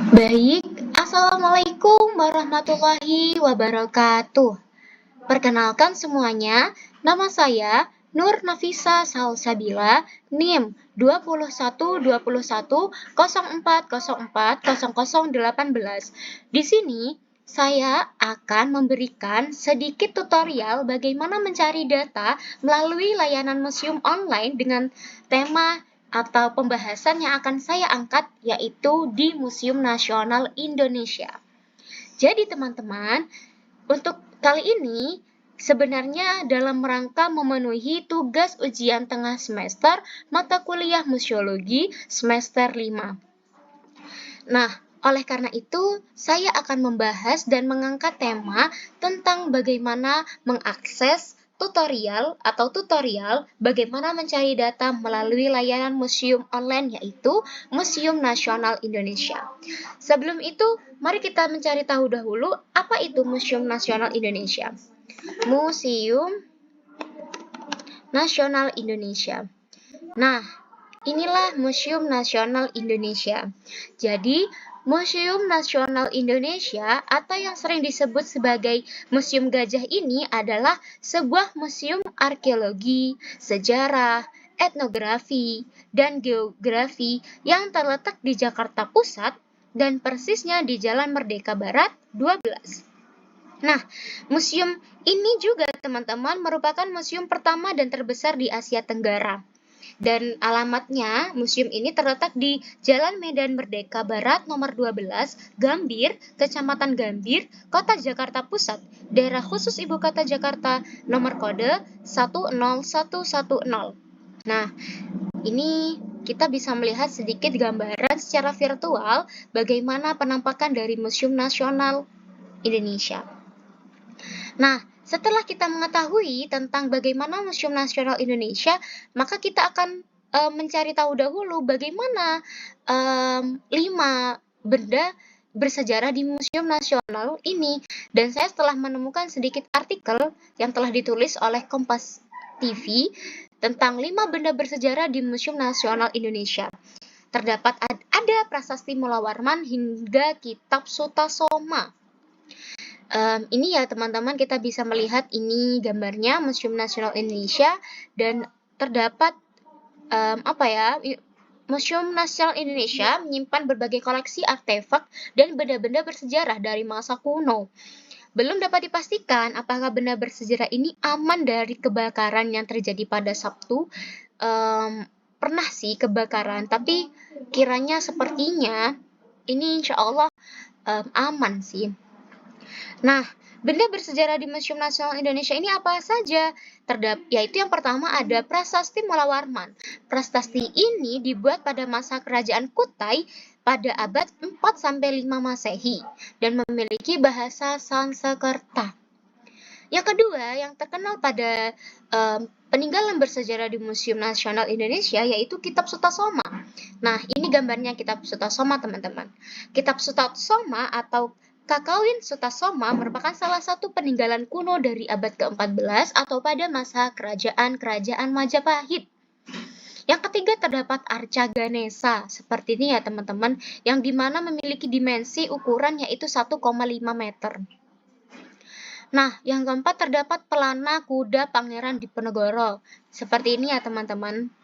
Baik, Assalamualaikum warahmatullahi wabarakatuh. Perkenalkan semuanya, nama saya Nur Nafisa Salsabila, NIM 212104040018. Di sini, saya akan memberikan sedikit tutorial bagaimana mencari data melalui layanan museum online dengan tema atau pembahasan yang akan saya angkat, yaitu di Museum Nasional Indonesia. Jadi teman-teman, untuk kali ini sebenarnya dalam rangka memenuhi tugas ujian tengah semester mata kuliah museologi semester 5. Nah, oleh karena itu, saya akan membahas dan mengangkat tema tentang bagaimana mengakses tutorial bagaimana mencari data melalui layanan museum online, yaitu Museum Nasional Indonesia. Sebelum itu, mari kita mencari tahu dahulu apa itu Museum Nasional Indonesia. Museum Nasional Indonesia. Nah, inilah Museum Nasional Indonesia. Jadi, Museum Nasional Indonesia atau yang sering disebut sebagai Museum Gajah ini adalah sebuah museum arkeologi, sejarah, etnografi, dan geografi yang terletak di Jakarta Pusat dan persisnya di Jalan Merdeka Barat 12. Nah, museum ini juga teman-teman merupakan museum pertama dan terbesar di Asia Tenggara. Dan alamatnya, museum ini terletak di Jalan Medan Merdeka Barat nomor 12, Gambir, Kecamatan Gambir, Kota Jakarta Pusat, Daerah Khusus Ibu Kota Jakarta, nomor kode 10110. Nah, ini kita bisa melihat sedikit gambaran secara virtual bagaimana penampakan dari Museum Nasional Indonesia. Nah, setelah kita mengetahui tentang bagaimana Museum Nasional Indonesia, maka kita akan mencari tahu dahulu bagaimana 5 benda bersejarah di Museum Nasional ini. Dan saya setelah menemukan sedikit artikel yang telah ditulis oleh Kompas TV tentang 5 benda bersejarah di Museum Nasional Indonesia. Terdapat ada prasasti Mula Warman hingga kitab Sutasoma. Ini ya teman-teman, kita bisa melihat ini gambarnya Museum Nasional Indonesia dan terdapat Museum Nasional Indonesia menyimpan berbagai koleksi artefak dan benda-benda bersejarah dari masa kuno. Belum dapat dipastikan apakah benda bersejarah ini aman dari kebakaran yang terjadi pada Sabtu. Pernah sih kebakaran, tapi kiranya sepertinya ini insya Allah aman sih. Nah, benda bersejarah di Museum Nasional Indonesia ini apa saja? Yaitu yang pertama ada Prasasti Mula Warman. Prasasti ini dibuat pada masa Kerajaan Kutai pada abad 4-5 Masehi dan memiliki bahasa Sanskerta. Yang kedua, yang terkenal pada peninggalan bersejarah di Museum Nasional Indonesia yaitu Kitab Sutasoma. Nah, ini gambarnya Kitab Sutasoma, teman-teman. Kitab Sutasoma atau Kakawin Sutasoma merupakan salah satu peninggalan kuno dari abad ke-14 atau pada masa kerajaan Majapahit. Yang ketiga terdapat Arca Ganesha, seperti ini ya teman-teman, yang dimana memiliki dimensi ukuran yaitu 1,5 meter. Nah, yang keempat terdapat pelana kuda Pangeran Diponegoro, seperti ini ya teman-teman.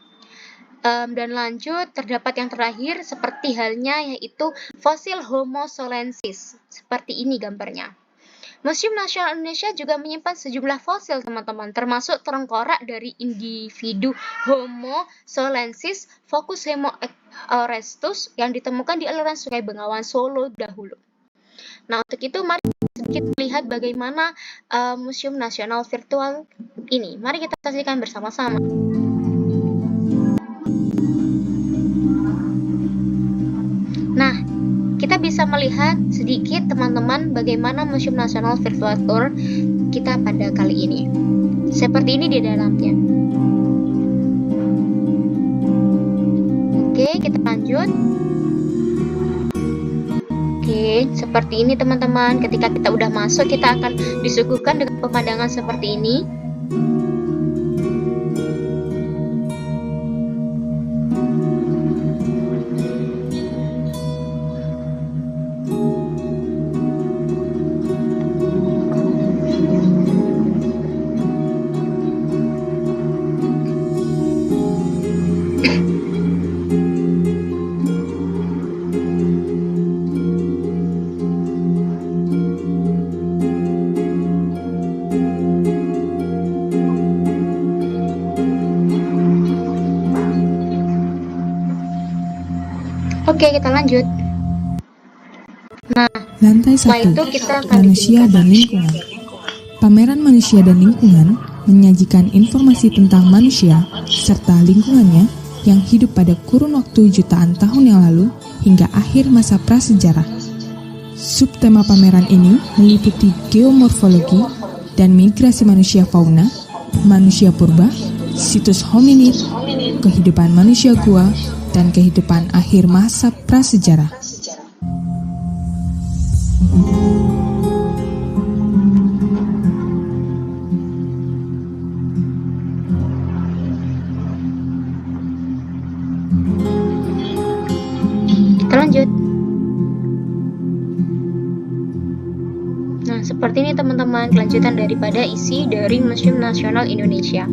Dan lanjut, terdapat yang terakhir seperti halnya yaitu fosil Homo solensis. Seperti ini gambarnya. Museum Nasional Indonesia juga menyimpan sejumlah fosil teman-teman, termasuk tengkorak dari individu Homo solensis Focus Homo erectus yang ditemukan di aliran Sungai Bengawan Solo dahulu. Nah, untuk itu mari sedikit melihat bagaimana Museum Nasional virtual ini. Mari kita saksikan bersama-sama. Nah, kita bisa melihat sedikit teman-teman bagaimana Museum Nasional Virtual Tour kita pada kali ini. Seperti ini di dalamnya. Oke, kita lanjut. Oke, seperti ini teman-teman. Ketika kita udah masuk, kita akan disuguhkan dengan pemandangan seperti ini. Oke, kita lanjut. Nah, Lantai setelah 1, itu kita akan Manusia dan Lingkungan. Pameran Manusia dan Lingkungan menyajikan informasi tentang manusia serta lingkungannya yang hidup pada kurun waktu jutaan tahun yang lalu hingga akhir masa prasejarah. Subtema pameran ini meliputi geomorfologi dan migrasi manusia fauna, manusia purba, situs hominid, kehidupan manusia gua, dan kehidupan akhir masa prasejarah. Kita lanjut. Nah, seperti ini teman-teman kelanjutan daripada isi dari Museum Nasional Indonesia.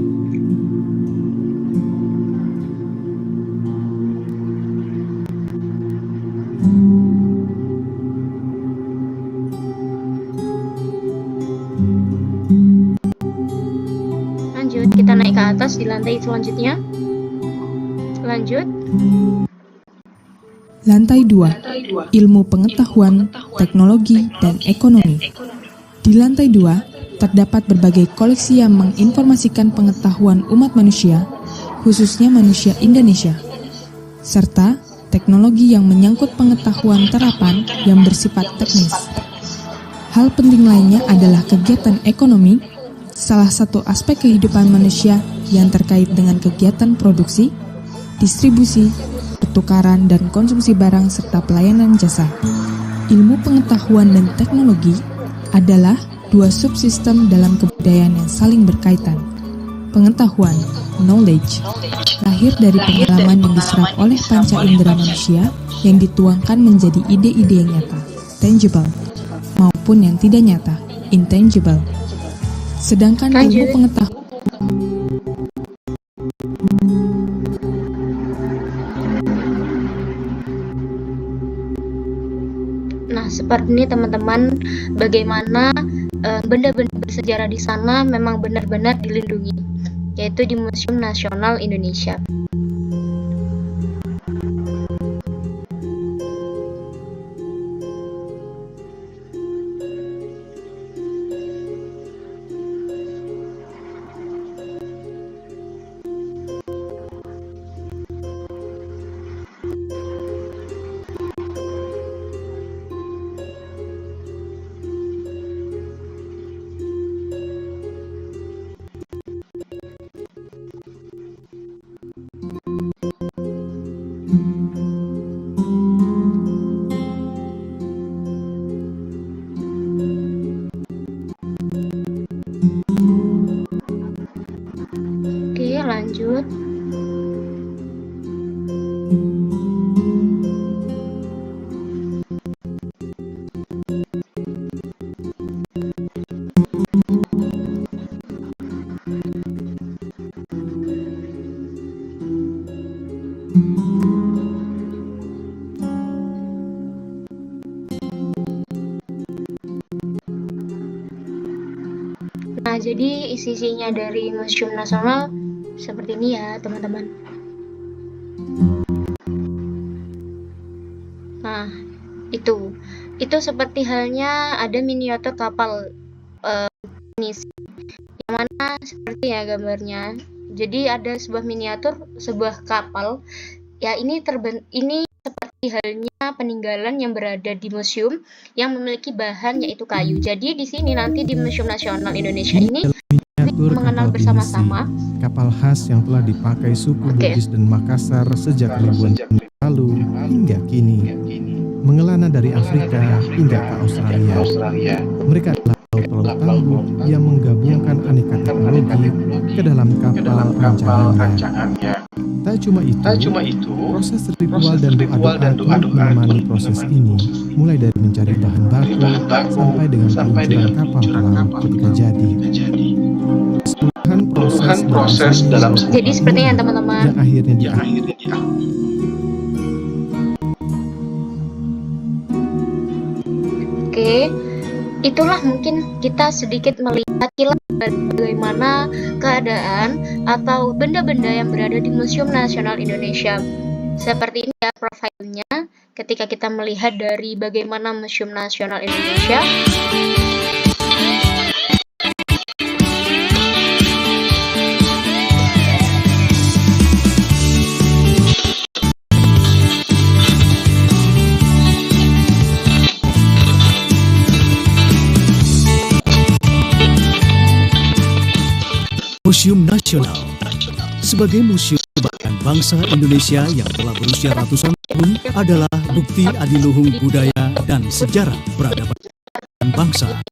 Lanjut, kita naik ke atas di lantai selanjutnya. Lanjut. Lantai 2, Ilmu Pengetahuan, Teknologi, dan Ekonomi. Di lantai 2, terdapat berbagai koleksi yang menginformasikan pengetahuan umat manusia, khususnya manusia Indonesia, serta teknologi yang menyangkut pengetahuan terapan yang bersifat teknis. Hal penting lainnya adalah kegiatan ekonomi, salah satu aspek kehidupan manusia yang terkait dengan kegiatan produksi, distribusi, pertukaran dan konsumsi barang serta pelayanan jasa. Ilmu pengetahuan dan teknologi adalah dua subsistem dalam kebudayaan yang saling berkaitan. Pengetahuan, knowledge, lahir dari pengalaman yang diserap oleh panca indera manusia yang dituangkan menjadi ide-ide yang nyata, tangible, maupun yang tidak nyata, intangible. Sedangkan ilmu pengetahuan seperti ini teman-teman, bagaimana benda-benda bersejarah di sana memang benar-benar dilindungi, yaitu di Museum Nasional Indonesia. Lanjut. Nah, jadi isi-isinya dari Museum Nasional seperti ini ya teman-teman. Nah, itu seperti halnya ada miniatur kapal pinisi, yang mana seperti ya gambarnya. Jadi ada sebuah miniatur sebuah kapal ya, ini seperti halnya peninggalan yang berada di museum yang memiliki bahan yaitu kayu. Jadi di sini nanti di Museum Nasional Indonesia ini mengenal bersama-sama kapal khas yang telah dipakai suku Bugis dan Makassar sejak ribuan tahun lalu hingga kini, mengelana dari Afrika hingga ke Australia. Mereka adalah laut tangguh yang menggabungkan aneka teknologi ke dalam kapal rancangannya. Tak cuma itu, proses ritual dan doa-doa turut menemani proses ini, mulai dari mencari bahan baku sampai dengan peluncuran kapal ke laut ketika jadi. Keseluruhan proses dalam jadi seperti yang teman-teman yang akhirnya Oke, itulah mungkin kita sedikit melihat kilas bagaimana keadaan atau benda-benda yang berada di Museum Nasional Indonesia. Seperti ini ya profilnya ketika kita melihat dari bagaimana Museum Nasional Indonesia. Museum Nasional sebagai museum kebanggaan bangsa Indonesia yang telah berusia ratusan tahun adalah bukti adiluhung budaya dan sejarah peradaban bangsa.